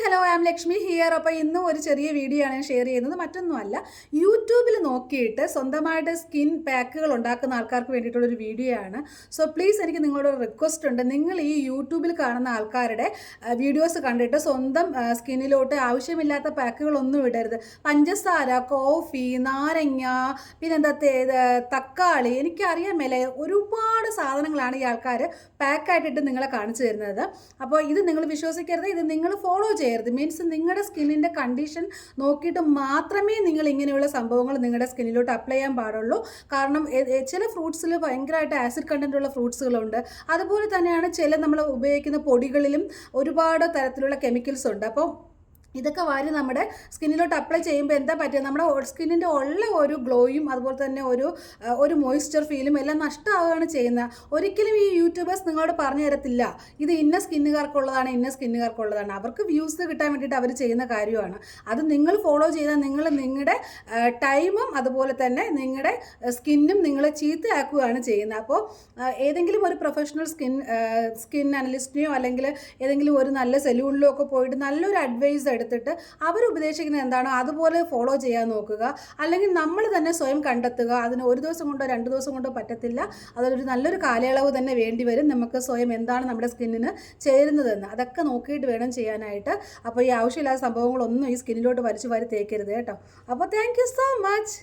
Hello I am Lakshmi here. അപ്പോൾ ഇന്നും ഒരു ചെറിയ വീഡിയോ ആണ് ഞാൻ ഷെയർ ചെയ്യുന്നത്. മറ്റൊന്നുമല്ല, യൂട്യൂബിൽ നോക്കിയിട്ട് സ്വന്തമായിട്ട് സ്കിൻ പാക്കുകൾ ഉണ്ടാക്കുന്ന ആൾക്കാർക്ക് വേണ്ടിയിട്ടുള്ളൊരു വീഡിയോ ആണ്. സോ പ്ലീസ്, എനിക്ക് നിങ്ങളോട് ഒരു റിക്വസ്റ്റ് ഉണ്ട്. നിങ്ങൾ ഈ യൂട്യൂബിൽ കാണുന്ന ആൾക്കാരുടെ വീഡിയോസ് കണ്ടിട്ട് സ്വന്തം സ്കിന്നിലോട്ട് ആവശ്യമില്ലാത്ത പാക്കുകളൊന്നും ഇടരുത്. പഞ്ചസാര, കോഫി, നാരങ്ങ, പിന്നെന്താ തക്കാളി, എനിക്കറിയാൻ മേലെ ഒരുപാട് സാധനങ്ങളാണ് ഈ ആൾക്കാർ പാക്കായിട്ടിട്ട് നിങ്ങളെ കാണിച്ചു തരുന്നത്. അപ്പോൾ ഇത് നിങ്ങൾ വിശ്വസിക്കരുത്, ഇത് നിങ്ങൾ ഫോളോ ചെയ്യരുത്. മീൻസ് നിങ്ങളുടെ സ്കിന്നിൻ്റെ കണ്ടീഷൻ നോക്കിയിട്ട് മാത്രമേ നിങ്ങൾ ഇങ്ങനെയുള്ള സംഭവങ്ങൾ നിങ്ങളുടെ സ്കിന്നിലോട്ട് അപ്ലൈ ചെയ്യാൻ പാടുള്ളൂ. കാരണം ചില ഫ്രൂട്ട്സിൽ ഭയങ്കരമായിട്ട് ആസിഡ് കണ്ടൻ്റ് ഉള്ള ഫ്രൂട്ട്സുകളുണ്ട്. അതുപോലെ തന്നെയാണ് ചില നമ്മൾ ഉപയോഗിക്കുന്ന പൊടികളിലും ഒരുപാട് തരത്തിലുള്ള കെമിക്കൽസ് ഉണ്ട്. അപ്പോൾ ഇതൊക്കെ വാരി നമ്മുടെ സ്കിന്നിലോട്ട് അപ്ലൈ ചെയ്യുമ്പോൾ എന്താ പറ്റുക, നമ്മുടെ സ്കിന്നിൻ്റെ ഉള്ള ഒരു ഗ്ലോയും അതുപോലെ തന്നെ ഒരു മോയ്സ്ചർ ഫീലും എല്ലാം നഷ്ടമാവുകയാണ് ചെയ്യുന്നത്. ഒരിക്കലും ഈ യൂട്യൂബേഴ്സ് നിങ്ങളോട് പറഞ്ഞു തരത്തില്ല ഇത് ഇന്ന സ്കിന്നുകാർക്കുള്ളതാണ്, ഇന്ന സ്കിന്നുകാർക്കുള്ളതാണ്. അവർക്ക് വ്യൂസ് കിട്ടാൻ വേണ്ടിയിട്ട് അവർ ചെയ്യുന്ന കാര്യമാണ്. അത് നിങ്ങൾ ഫോളോ ചെയ്താൽ നിങ്ങൾ നിങ്ങളുടെ ടൈമും അതുപോലെ തന്നെ നിങ്ങളുടെ സ്കിന്നും നിങ്ങൾ ചീത്തയാക്കുകയാണ് ചെയ്യുന്നത്. അപ്പോൾ ഏതെങ്കിലും ഒരു പ്രൊഫഷണൽ സ്കിൻ അനലിസ്റ്റിനെയോ അല്ലെങ്കിൽ ഏതെങ്കിലും ഒരു നല്ല സെലൂണിലോ ഒക്കെ പോയിട്ട് നല്ലൊരു അഡ്വൈസ് എടുത്തിട്ട് അവർ ഉപദേശിക്കുന്നത് എന്താണോ അതുപോലെ ഫോളോ ചെയ്യാൻ നോക്കുക. അല്ലെങ്കിൽ നമ്മൾ തന്നെ സ്വയം കണ്ടെത്തുക. അതിന് ഒരു ദിവസം കൊണ്ടോ 2 ദിവസം കൊണ്ടോ പറ്റത്തില്ല. അതൊരു നല്ലൊരു കാലയളവ് തന്നെ വേണ്ടി വരും നമുക്ക് സ്വയം എന്താണ് നമ്മുടെ സ്കിന്നിന് ചേരുന്നതെന്ന് അതൊക്കെ നോക്കിയിട്ട് വേണം ചെയ്യാനായിട്ട്. അപ്പോൾ ഈ ആവശ്യമില്ലാത്ത സംഭവങ്ങളൊന്നും ഈ സ്കിന്നിലോട്ട് വലിച്ചു വാരി തേക്കരുത് കേട്ടോ. അപ്പോൾ താങ്ക് യു സോ മച്ച്.